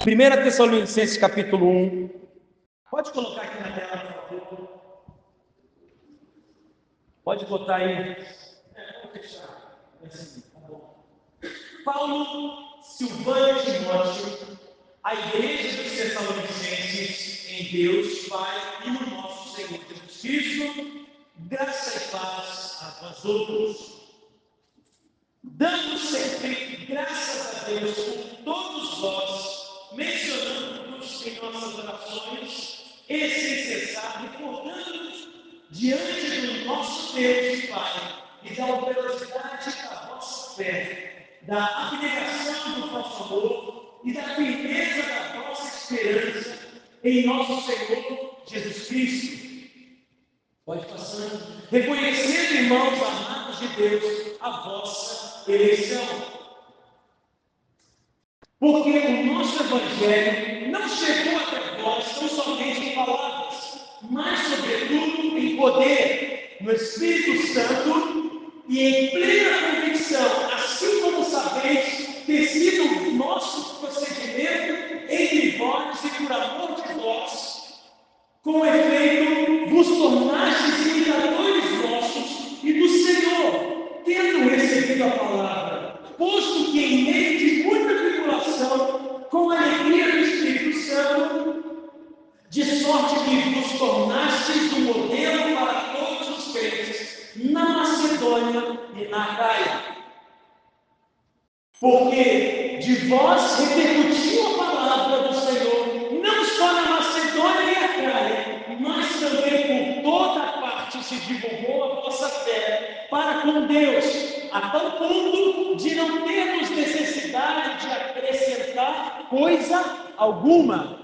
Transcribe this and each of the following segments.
1 Tessalonicenses capítulo 1. Pode colocar aqui na tela, por favor. Pode botar aí. Vou fechar. Tá bom. Paulo, Silvano e Timóteo, a igreja dos Tessalonicenses, em Deus Pai e no nosso Senhor Jesus Cristo, graça e paz a vós outros. Dando sempre graças a Deus por todos vós, mencionando-nos em nossas orações, e sem cessar, recordando-nos diante do nosso Deus e Pai, e da operosidade da vossa fé, da abnegação do vosso amor e da firmeza da vossa esperança em nosso Senhor Jesus Cristo. Pode passar. Reconhecendo, irmãos amados de Deus, a vossa eleição. Porque o nosso Evangelho não chegou até vós tão somente em palavras, mas, sobretudo, em poder, no Espírito Santo e em plena convicção, assim como sabeis ter sido o nosso procedimento entre vós e por amor de vós. Com efeito, vos tornastes imitadores nossos e do Senhor, tendo recebido a palavra, posto que em meio de muita tribulação, com a alegria do Espírito Santo, de sorte que vos tornastes um modelo para todos os crentes, na Macedônia e na Acaia. Porque de vós repercutiu a palavra do Senhor, não só na Macedônia e Acaia, mas também por toda parte se divulgou a vossa fé para com Deus, a tal ponto de não termos necessidade de acrescentar coisa alguma.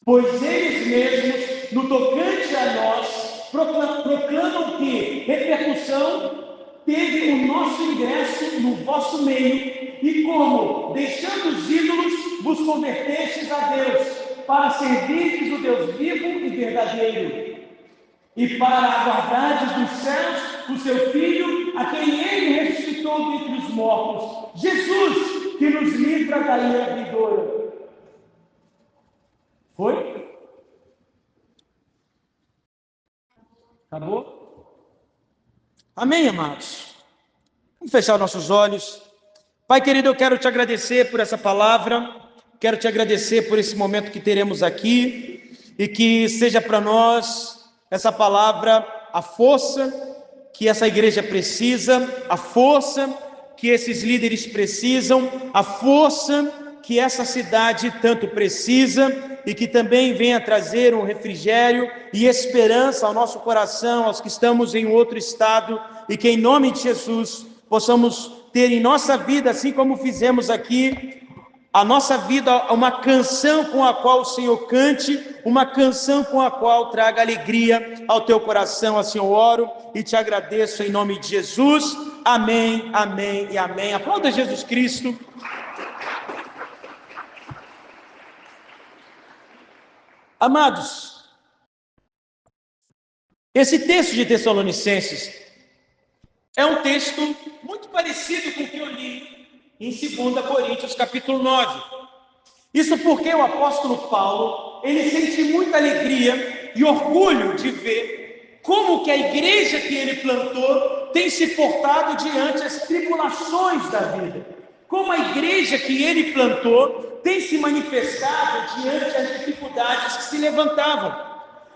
Pois eles mesmos, no tocante a nós, proclamam que repercussão teve o nosso ingresso no vosso meio, e como, deixando os ídolos, vos convertestes a Deus, para servirdes o Deus vivo e verdadeiro, e para aguardardes dos céus o seu Filho, a quem ele ressuscitou dentre os mortos, Jesus, que nos livra da ira vindoura. Foi? Acabou? Amém, amados? Vamos fechar nossos olhos. Pai querido, eu quero te agradecer por essa palavra, quero te agradecer por esse momento que teremos aqui, e que seja para nós essa palavra a força que essa igreja precisa, a força que esses líderes precisam, a força que essa cidade tanto precisa, e que também venha trazer um refrigério e esperança ao nosso coração, aos que estamos em outro estado, e que em nome de Jesus possamos ter em nossa vida, assim como fizemos aqui, a nossa vida, uma canção com a qual o Senhor cante, uma canção com a qual traga alegria ao teu coração. Assim eu oro e te agradeço em nome de Jesus. Amém, amém e amém. Aplauda Jesus Cristo. Amados, esse texto de Tessalonicenses é um texto muito parecido com o que eu li em 2 Coríntios capítulo 9. Isso porque o apóstolo Paulo, ele sente muita alegria e orgulho de ver como que a igreja que ele plantou tem se portado diante das tribulações da vida. Como a igreja que ele plantou tem se manifestado diante das dificuldades que se levantavam.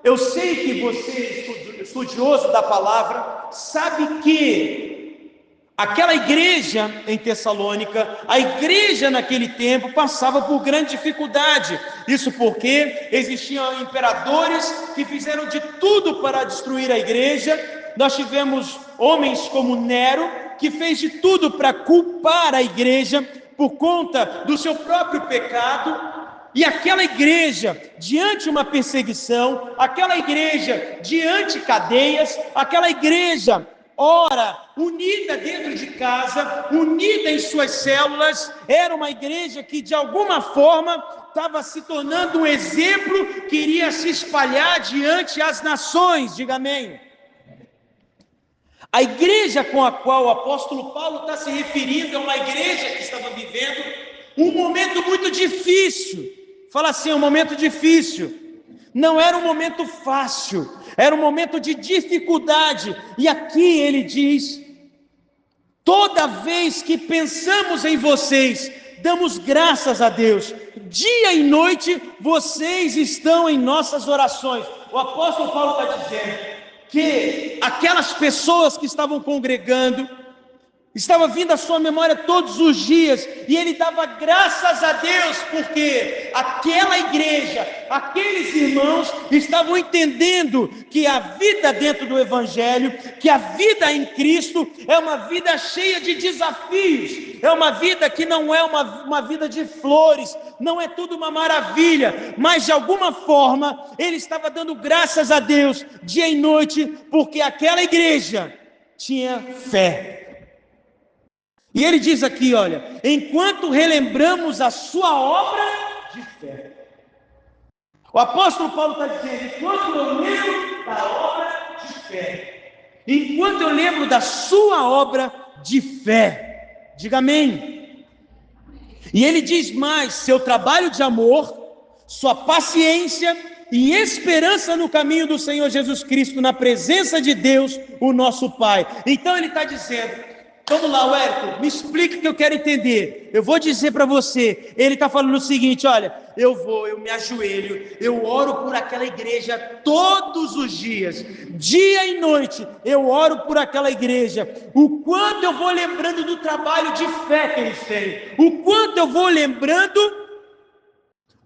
Eu sei que você, estudioso da palavra, sabe que aquela igreja em Tessalônica, a igreja naquele tempo passava por grande dificuldade. Isso porque existiam imperadores que fizeram de tudo para destruir a igreja. Nós tivemos homens como Nero, que fez de tudo para culpar a igreja por conta do seu próprio pecado. E aquela igreja, diante de uma perseguição, aquela igreja diante de cadeias, aquela igreja, ora, unida dentro de casa, unida em suas células, era uma igreja que de alguma forma estava se tornando um exemplo que iria se espalhar diante as nações. Diga amém. A igreja com a qual o apóstolo Paulo está se referindo é uma igreja que estava vivendo um momento muito difícil. Fala assim, um momento difícil. Não era um momento fácil, era um momento de dificuldade. E aqui ele diz: toda vez que pensamos em vocês, damos graças a Deus. Dia e noite vocês estão em nossas orações. O apóstolo Paulo está dizendo que aquelas pessoas que estavam congregando, estava vindo à sua memória todos os dias, e ele dava graças a Deus, porque aquela igreja, aqueles irmãos estavam entendendo que a vida dentro do Evangelho, que a vida em Cristo é uma vida cheia de desafios, é uma vida que não é uma vida de flores, não é tudo uma maravilha, mas de alguma forma ele estava dando graças a Deus dia e noite, porque aquela igreja tinha fé. E ele diz aqui, olha, enquanto relembramos a sua obra de fé. O apóstolo Paulo está dizendo, enquanto eu lembro da obra de fé, enquanto eu lembro da sua obra de fé, diga amém. E ele diz mais, seu trabalho de amor, sua paciência e esperança no caminho do Senhor Jesus Cristo, na presença de Deus, o nosso Pai. Então ele está dizendo, vamos lá, Wellington, me explica que eu quero entender. Eu vou dizer para você, ele está falando o seguinte, olha, eu me ajoelho, eu oro por aquela igreja todos os dias, dia e noite, eu oro por aquela igreja, o quanto eu vou lembrando do trabalho de fé que eles têm, o quanto eu vou lembrando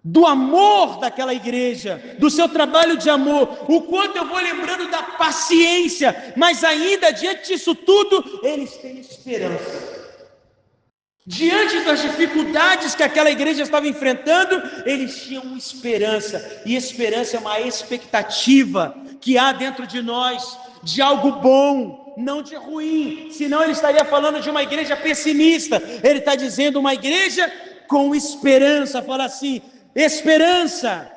do amor daquela igreja, do seu trabalho de amor, o quanto eu vou lembrando da paciência, mas ainda diante disso tudo, eles têm esperança. Diante das dificuldades que aquela igreja estava enfrentando, eles tinham esperança, e esperança é uma expectativa que há dentro de nós, de algo bom, não de ruim, senão ele estaria falando de uma igreja pessimista. Ele está dizendo uma igreja com esperança, fala assim, esperança.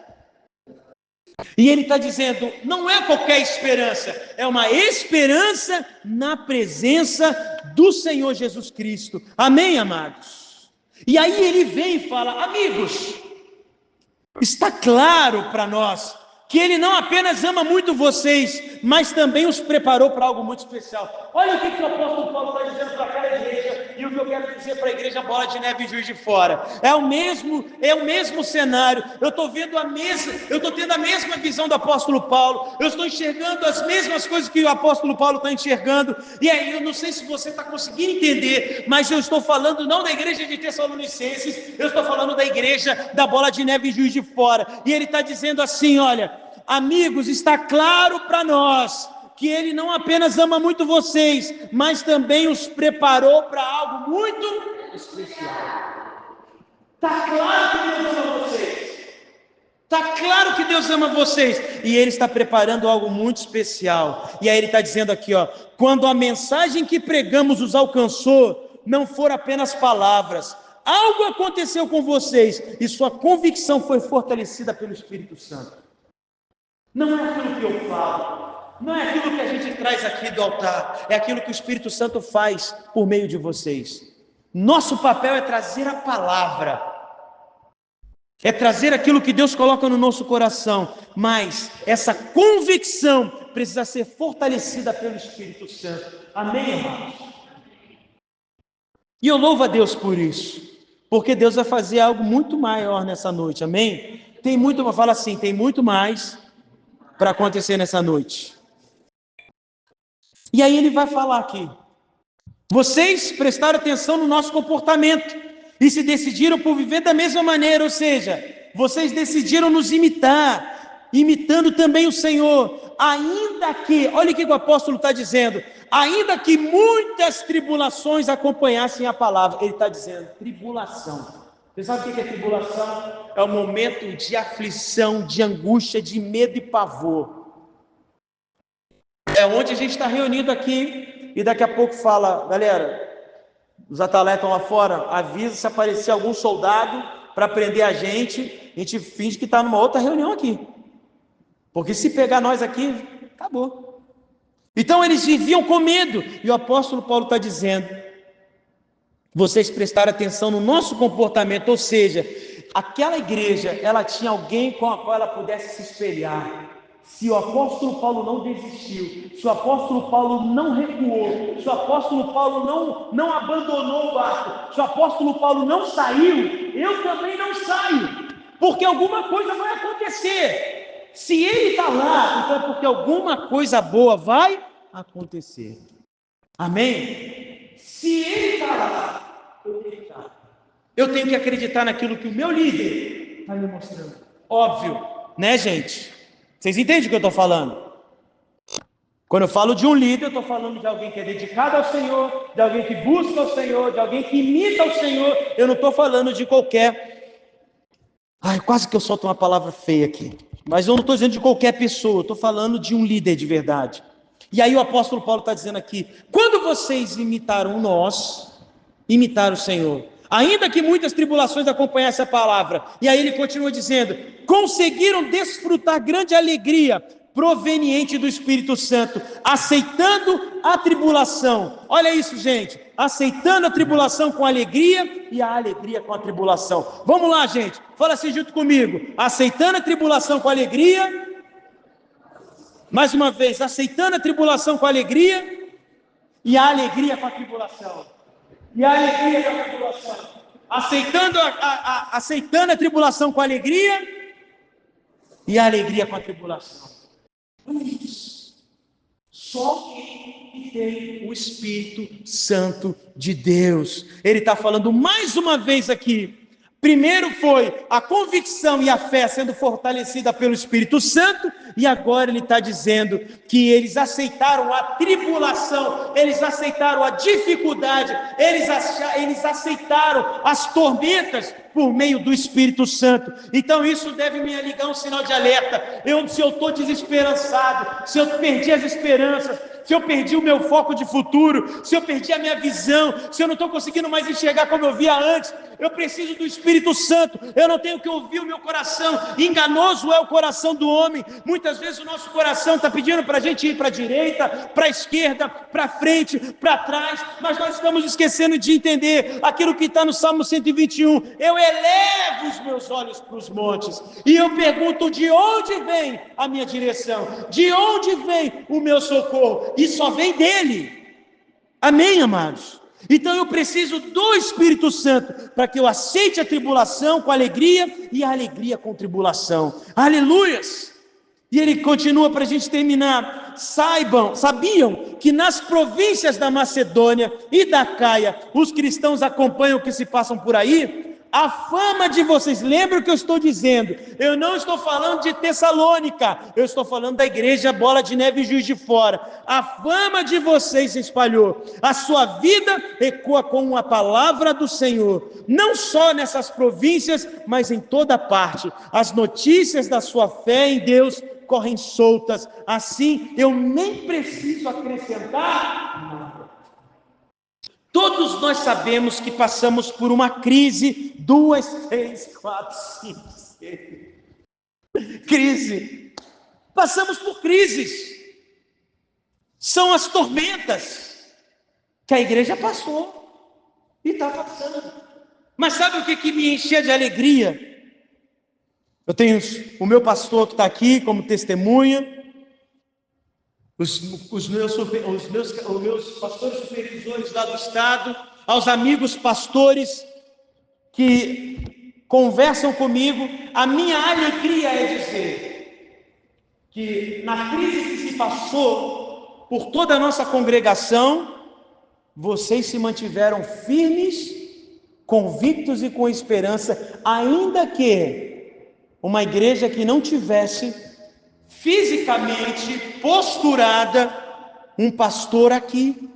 E ele está dizendo, não é qualquer esperança, é uma esperança na presença do Senhor Jesus Cristo. Amém, amados? E aí ele vem e fala, amigos, está claro para nós que ele não apenas ama muito vocês, mas também os preparou para algo muito especial. Olha o que o apóstolo Paulo está dizendo para aquela igreja, e o que eu quero dizer para a igreja Bola de Neve e Juiz de Fora. É o mesmo cenário. Eu estou tendo a mesma visão do apóstolo Paulo, eu estou enxergando as mesmas coisas que o apóstolo Paulo está enxergando, e aí eu não sei se você está conseguindo entender, mas eu estou falando não da igreja de Tessalonicenses, eu estou falando da igreja da Bola de Neve e Juiz de Fora, e ele está dizendo assim, olha, amigos, está claro para nós que ele não apenas ama muito vocês, mas também os preparou para algo muito especial. Está claro que Deus ama vocês. Está claro que Deus ama vocês. E ele está preparando algo muito especial. E aí ele está dizendo aqui, ó, quando a mensagem que pregamos os alcançou, não foram apenas palavras. Algo aconteceu com vocês e sua convicção foi fortalecida pelo Espírito Santo. Não é aquilo que eu falo, não é aquilo que a gente traz aqui do altar, é aquilo que o Espírito Santo faz por meio de vocês. Nosso papel é trazer a palavra, é trazer aquilo que Deus coloca no nosso coração, mas essa convicção precisa ser fortalecida pelo Espírito Santo. Amém, irmãos? E eu louvo a Deus por isso, porque Deus vai fazer algo muito maior nessa noite, amém? Tem muito mais para acontecer nessa noite. E aí ele vai falar aqui, vocês prestaram atenção no nosso comportamento e se decidiram por viver da mesma maneira, ou seja, vocês decidiram nos imitar, imitando também o Senhor, ainda que, olha o que o apóstolo está dizendo, ainda que muitas tribulações acompanhassem a palavra. Ele está dizendo, tribulação. Você sabe o que é tribulação? É um momento de aflição, de angústia, de medo e pavor. É onde a gente está reunido aqui e daqui a pouco fala, galera, os atletas lá fora, avisa se aparecer algum soldado para prender a gente finge que está numa outra reunião aqui. Porque se pegar nós aqui, acabou. Então eles viviam com medo. E o apóstolo Paulo está dizendo, vocês prestaram atenção no nosso comportamento, ou seja, aquela igreja, ela tinha alguém com a qual ela pudesse se espelhar. Se o apóstolo Paulo não desistiu, se o apóstolo Paulo não recuou, se o apóstolo Paulo não abandonou o barco, se o apóstolo Paulo não saiu, eu também não saio, porque alguma coisa vai acontecer. Se ele está lá, então é porque alguma coisa boa vai acontecer. Amém? Se ele está lá, eu tenho que acreditar naquilo que o meu líder está me mostrando. Óbvio, né, gente? Vocês entendem o que eu estou falando? Quando eu falo de um líder, eu estou falando de alguém que é dedicado ao Senhor, de alguém que busca o Senhor, de alguém que imita o Senhor. Eu não estou falando de qualquer... Ai, quase que eu solto uma palavra feia aqui. Mas eu não estou dizendo de qualquer pessoa, eu estou falando de um líder de verdade. E aí o apóstolo Paulo está dizendo aqui, quando vocês imitaram nós, imitaram o Senhor, ainda que muitas tribulações acompanhassem a palavra, e aí ele continua dizendo, conseguiram desfrutar grande alegria, proveniente do Espírito Santo, aceitando a tribulação. Olha isso, gente, aceitando a tribulação com alegria e a alegria com a tribulação. Vamos lá, gente, fala assim junto comigo, aceitando a tribulação com alegria. Mais uma vez, aceitando a tribulação com alegria e a alegria com a tribulação. E a alegria com a tribulação. Aceitando a tribulação com alegria e a alegria com a tribulação. Só quem tem o Espírito Santo de Deus. Ele está falando mais uma vez aqui. Primeiro foi a convicção e a fé sendo fortalecida pelo Espírito Santo, e agora ele está dizendo que eles aceitaram a tribulação, eles aceitaram a dificuldade, eles aceitaram as tormentas por meio do Espírito Santo. Então isso deve me ligar um sinal de alerta. Se eu estou desesperançado, se eu perdi as esperanças, se eu perdi o meu foco de futuro, se eu perdi a minha visão, se eu não estou conseguindo mais enxergar como eu via antes, eu preciso do Espírito Santo. Eu não tenho que ouvir o meu coração. Enganoso é o coração do homem. Muitas vezes o nosso coração está pedindo para a gente ir para a direita, para a esquerda, para frente, para trás, mas nós estamos esquecendo de entender aquilo que está no Salmo 121. Eu elevo os meus olhos para os montes e eu pergunto, de onde vem a minha direção? De onde vem o meu socorro? E só vem dele. Amém, amados? Então eu preciso do Espírito Santo para que eu aceite a tribulação com alegria e a alegria com tribulação. Aleluias! E ele continua para a gente terminar. Sabiam que nas províncias da Macedônia e da Caia, os cristãos acompanham o que se passam por aí? A fama de vocês, lembra o que eu estou dizendo? Eu não estou falando de Tessalônica, eu estou falando da igreja Bola de Neve e Juiz de Fora. A fama de vocês se espalhou, a sua vida ecoa com a palavra do Senhor, não só nessas províncias, mas em toda parte. As notícias da sua fé em Deus correm soltas, assim eu nem preciso acrescentar nada. Todos nós sabemos que passamos por uma crise, 2, 3, 4, 5, 6. Crise. Passamos por crises. São as tormentas que a igreja passou e está passando. Mas sabe o que me enchia de alegria? Eu tenho o meu pastor que está aqui como testemunha, os meus pastores supervisores lá do estado, aos amigos pastores que conversam comigo. A minha alegria é dizer que na crise que se passou por toda a nossa congregação, vocês se mantiveram firmes, convictos e com esperança, ainda que uma igreja que não tivesse fisicamente posturada um pastor aqui.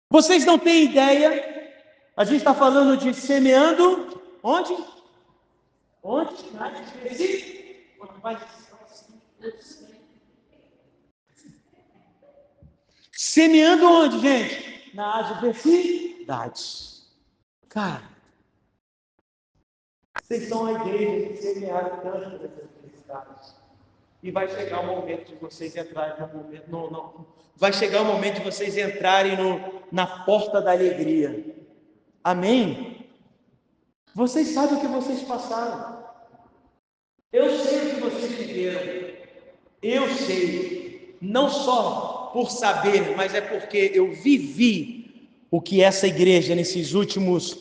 Vocês não têm ideia, a gente está falando de semeando, onde? Semeando onde, gente? Na adversidade. Cara, vocês são a igreja que semearam tantas adversidades. E vai chegar o momento de vocês entrarem vai chegar o momento de vocês entrarem na porta da alegria. Amém? Vocês sabem o que vocês passaram. Eu sei o que vocês viveram. Eu sei, não só por saber, mas é porque eu vivi o que essa igreja nesses últimos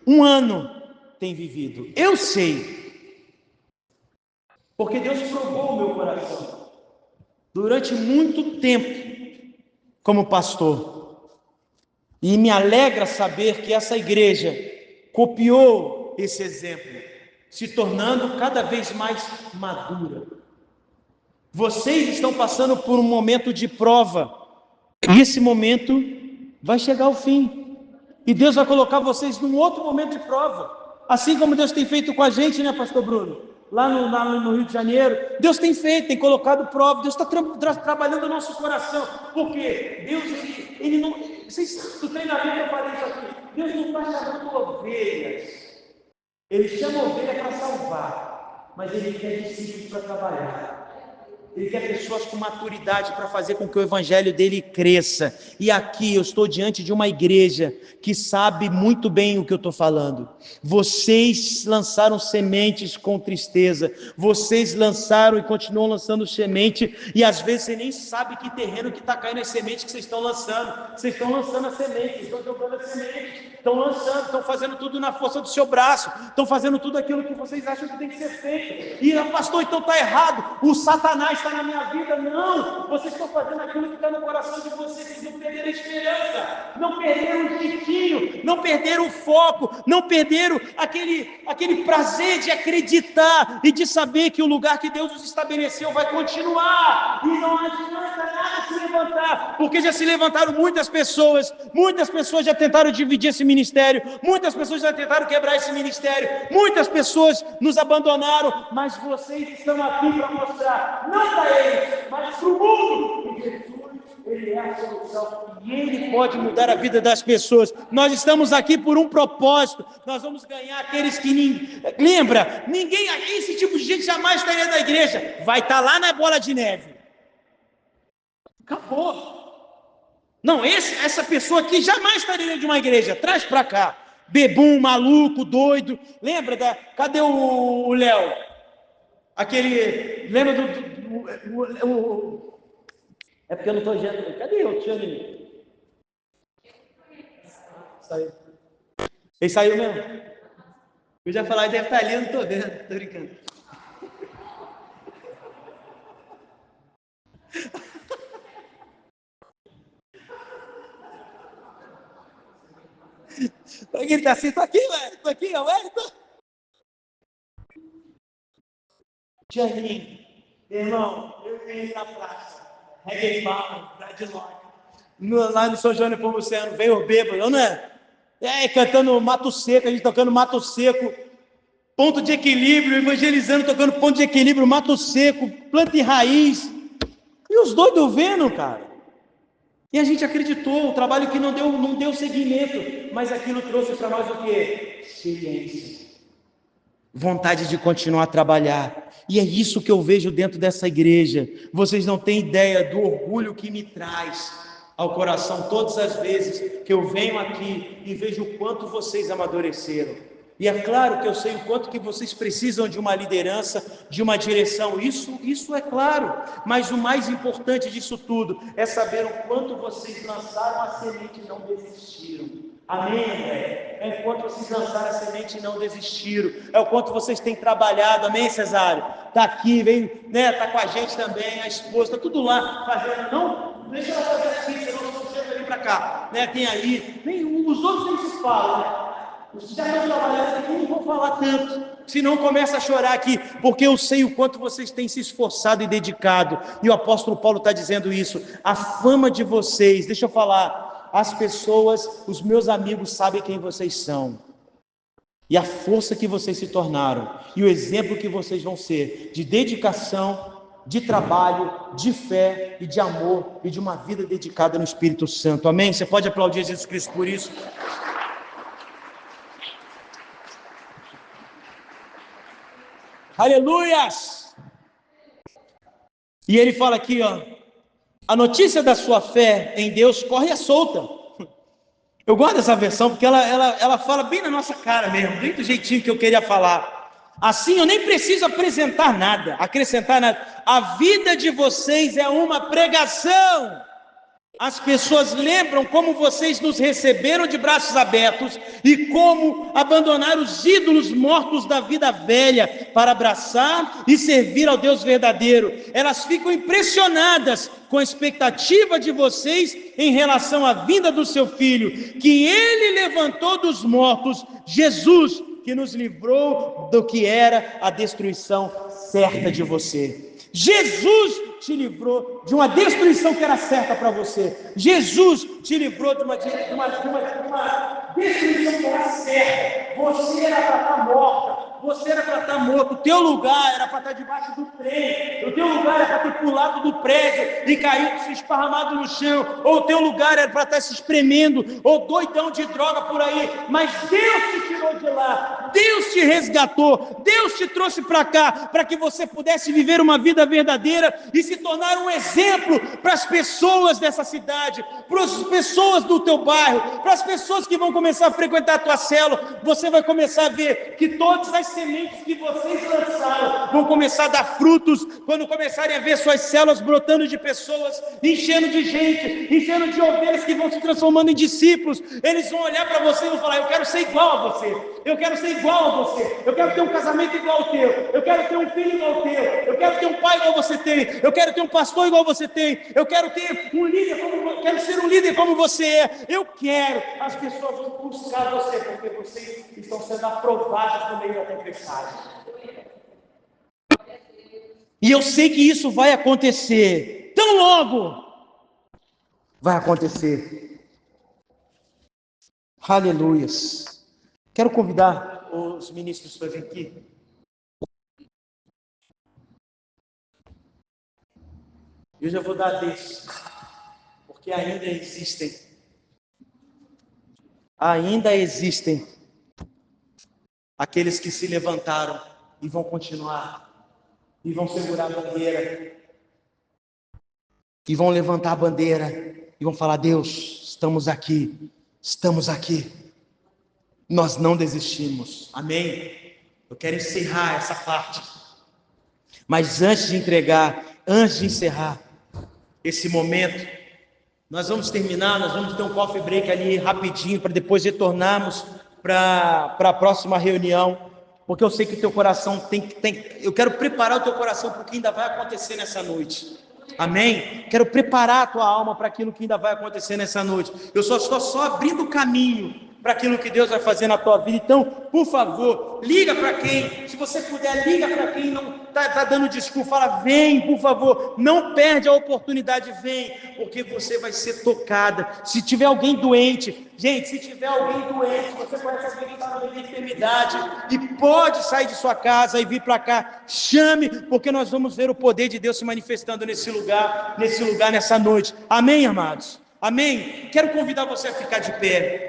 1 ano tem vivido. Eu sei, porque Deus provou o meu coração durante muito tempo como pastor, e me alegra saber que essa igreja copiou esse exemplo, se tornando cada vez mais madura. Vocês estão passando por um momento de prova, e esse momento vai chegar ao fim, e Deus vai colocar vocês num outro momento de prova, assim como Deus tem feito com a gente, né, pastor Bruno? Lá no Rio de Janeiro, Deus tem feito, tem colocado prova, Deus está trabalhando o nosso coração, porque Deus, ele não, vocês, do treinamento eu falei isso aqui, Deus não está chamando ovelhas, Ele chama ovelha para salvar, mas Ele quer discípulos para trabalhar. Ele quer pessoas com maturidade para fazer com que o evangelho dele cresça. E aqui eu estou diante de uma igreja que sabe muito bem o que eu estou falando. Vocês lançaram sementes com tristeza. Vocês lançaram e continuam lançando semente. E às vezes você nem sabe que terreno que está caindo as sementes que vocês estão lançando. Vocês estão lançando as sementes, estão jogando as sementes. Estão lançando, estão fazendo tudo na força do seu braço, estão fazendo tudo aquilo que vocês acham que tem que ser feito. E pastor, então está errado, o Satanás está na minha vida. Não, vocês estão fazendo aquilo que está no coração de vocês. Vocês não perderam a esperança, não perderam o jeitinho, não perderam o foco, não perderam aquele prazer de acreditar e de saber que o lugar que Deus os estabeleceu vai continuar, e não adianta nada se levantar, porque já se levantaram muitas pessoas já tentaram dividir esse ministério, muitas pessoas já tentaram quebrar esse ministério, muitas pessoas nos abandonaram, mas vocês estão aqui para mostrar, não para eles, mas para o mundo, que Jesus, Ele é a solução, e Ele pode mudar a vida das pessoas. Nós estamos aqui por um propósito, nós vamos ganhar aqueles que lembra, ninguém, esse tipo de gente jamais estaria na igreja, vai estar lá na bola de neve, acabou. Não, essa pessoa aqui jamais estaria de uma igreja, traz para cá, bebum, maluco, doido, lembra cadê o Léo? Aquele, lembra é porque eu não estou vendo, cadê o tio? Saiu. Ele saiu mesmo? Eu já falei, deve estar ali, eu não estou vendo, estou brincando. Ele está assim, estou aqui, ué, estou aqui, ué, Janinho, irmão, eu vi na praça, reggae bar, dreadlock, lá no São João Nepomuceno, veio bêbado, não é? Cantando Mato Seco, a gente tocando Mato Seco, ponto de equilíbrio, evangelizando, tocando ponto de equilíbrio, Mato Seco, planta e raiz, e os doidos vendo, cara. E a gente acreditou, o trabalho que não deu seguimento, mas aquilo trouxe para nós o quê? Experiência, vontade de continuar a trabalhar. E é isso que eu vejo dentro dessa igreja. Vocês não têm ideia do orgulho que me traz ao coração todas as vezes que eu venho aqui e vejo o quanto vocês amadureceram. E é claro que eu sei o quanto que vocês precisam de uma liderança, de uma direção, isso é claro, mas o mais importante disso tudo é saber o quanto vocês lançaram a semente e não desistiram. Amém, André? É o quanto vocês lançaram a semente e não desistiram, é o quanto vocês têm trabalhado, amém, Cesário? Está aqui, vem, né, está com a gente também, a esposa, está tudo lá fazendo, não deixa ela fazer assim, senão não chega ali para cá, né? Tem aí, os outros nem se falam, né? Os que já estão trabalhando aqui não vou falar tanto, senão começa a chorar aqui, porque eu sei o quanto vocês têm se esforçado e dedicado, e o apóstolo Paulo está dizendo isso, a fama de vocês, deixa eu falar, as pessoas, os meus amigos sabem quem vocês são, e a força que vocês se tornaram, e o exemplo que vocês vão ser, de dedicação, de trabalho, de fé e de amor, e de uma vida dedicada no Espírito Santo, amém? Você pode aplaudir Jesus Cristo por isso? Aleluias! E ele fala aqui, ó, a notícia da sua fé em Deus corre à solta. Eu gosto dessa versão porque ela fala bem na nossa cara mesmo, bem do jeitinho que eu queria falar. Assim eu nem preciso acrescentar nada. A vida de vocês é uma pregação. As pessoas lembram como vocês nos receberam de braços abertos e como abandonaram os ídolos mortos da vida velha para abraçar e servir ao Deus verdadeiro. Elas ficam impressionadas com a expectativa de vocês em relação à vinda do seu Filho, que Ele levantou dos mortos, Jesus, que nos livrou do que era a destruição certa de você. Jesus te livrou de uma destruição que era certa para você. Jesus te livrou de uma destruição que era certa. Você era para estar morta. Você era para estar morto. O teu lugar era para estar debaixo do trem. O teu lugar era para ter pulado do prédio e caído, se esparramado no chão. Ou o teu lugar era para estar se espremendo, ou doidão de droga por aí. Mas Deus te tirou de lá. Deus te resgatou. Deus te trouxe para cá, para que você pudesse viver uma vida verdadeira e se tornar um exemplo para as pessoas dessa cidade, para as pessoas do teu bairro, para as pessoas que vão começar a frequentar a tua célula. Você vai começar a ver que todas as sementes que vocês lançaram vão começar a dar frutos, quando começarem a ver suas células brotando de pessoas, enchendo de gente, enchendo de ovelhas que vão se transformando em discípulos. Eles vão olhar para você e vão falar: eu quero ser igual a você, eu quero ser igual a você, eu quero ter um casamento igual ao teu, eu quero ter um filho igual ao teu, eu quero ter um pai igual você tem, eu quero ter um pastor igual você tem, eu quero ter um líder quero ser um líder como você é, eu quero. As pessoas vão buscar você, porque vocês estão sendo aprovados no meio da tempestade. E eu sei que isso vai acontecer, tão logo vai acontecer. Aleluias. Quero convidar os ministros para vir aqui. Eu já vou dar desse, porque ainda existem aqueles que se levantaram e vão continuar, e vão segurar a bandeira, e vão levantar a bandeira, e vão falar: Deus, estamos aqui, nós não desistimos, amém? Eu quero encerrar essa parte, mas antes de encerrar esse momento, nós vamos ter um coffee break ali rapidinho, para depois retornarmos para a próxima reunião, porque eu sei que o teu coração eu quero preparar o teu coração para o que ainda vai acontecer nessa noite, amém? Quero preparar a tua alma para aquilo que ainda vai acontecer nessa noite. Eu estou só abrindo o caminho para aquilo que Deus vai fazer na tua vida. Então, por favor, liga para quem, se você puder, liga para quem não está dando desculpa, fala: vem, por favor, não perde a oportunidade, vem, porque você vai ser tocada. Se tiver alguém doente, gente, você conhece alguém que está na enfermidade e pode sair de sua casa e vir para cá, chame, porque nós vamos ver o poder de Deus se manifestando nesse lugar, nessa noite, amém, amados? Amém? Quero convidar você a ficar de pé.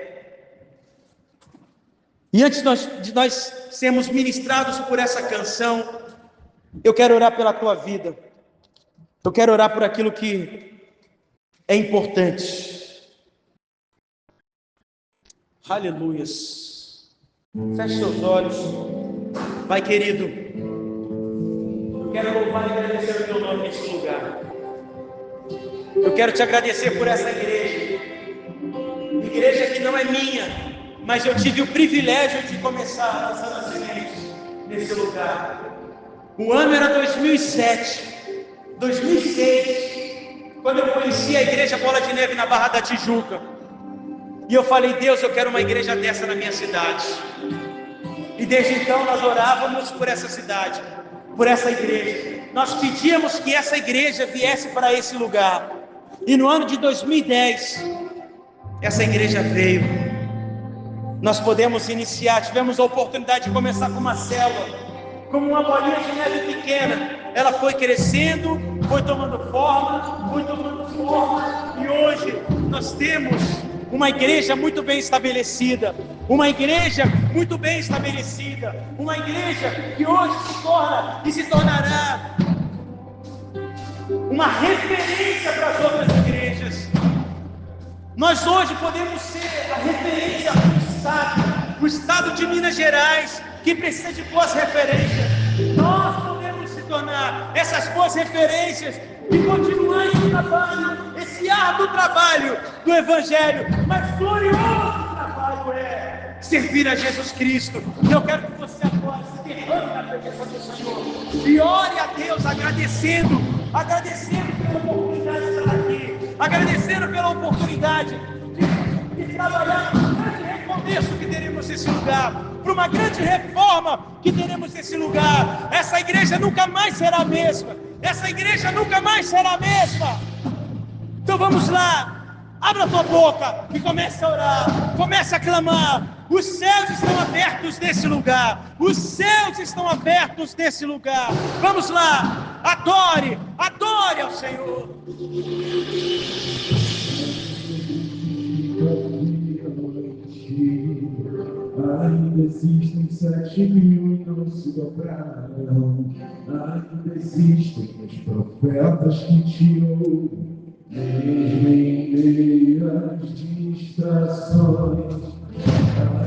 E antes de nós sermos ministrados por essa canção, eu quero orar pela tua vida. Eu quero orar por aquilo que é importante. Aleluias. Feche seus olhos. Pai querido, eu quero louvar e agradecer o teu nome nesse lugar. Eu quero te agradecer por essa igreja que não é minha, mas eu tive o privilégio de começar lançando as sementes nesse lugar. O ano era 2007, 2006, quando eu conheci a igreja Bola de Neve na Barra da Tijuca. E eu falei: Deus, eu quero uma igreja dessa na minha cidade. E desde então nós orávamos por essa cidade, por essa igreja. Nós pedíamos que essa igreja viesse para esse lugar. E no ano de 2010, essa igreja veio. Nós podemos tivemos a oportunidade de começar com uma célula, como uma bolinha de neve pequena. Ela foi crescendo, foi tomando forma, e hoje nós temos uma igreja muito bem estabelecida, uma igreja que hoje se tornará uma referência para as outras igrejas. Nós hoje podemos ser a referência para o estado de Minas Gerais, que precisa de boas referências. Nós podemos se tornar essas boas referências e continuar esse trabalho, esse árduo trabalho do Evangelho, mas glorioso trabalho é servir a Jesus Cristo. E eu quero que você agora se derrame na presença do Senhor e ore a Deus agradecendo pela oportunidade de estar aqui, agradecendo pela oportunidade de trabalhar para um grande recomeço que teremos nesse lugar, para uma grande reforma que teremos nesse lugar. Essa igreja nunca mais será a mesma. Essa igreja nunca mais será a mesma. Então vamos lá, abra a tua boca e comece a orar, comece a clamar. Os céus estão abertos nesse lugar. Os céus estão abertos nesse lugar. Vamos lá, adore ao Senhor. Ainda existem 7.000 e não se dobraram. Ainda existem os profetas que tirou, mesmo em meio às distrações.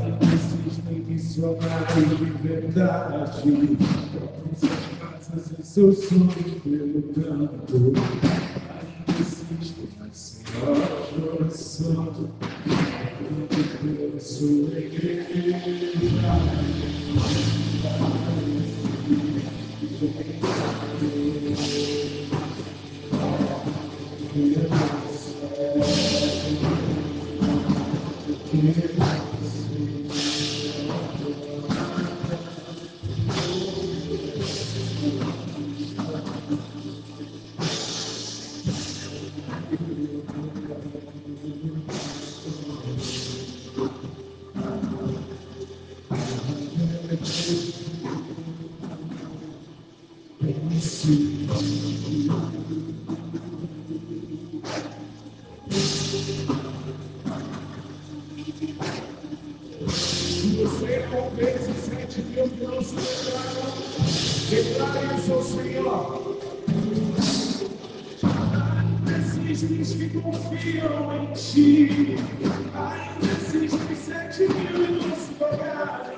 Ainda existem missionários de verdade, com suas casas e seus sonhos pelo canto. Ainda existem as senhoras de oração, pela sua igreja. Você convence 7.000 que não se dobraram. Declare isso ao Senhor. Ainda existem os que confiam em ti. Ainda existem 7.000 e não se dobraram.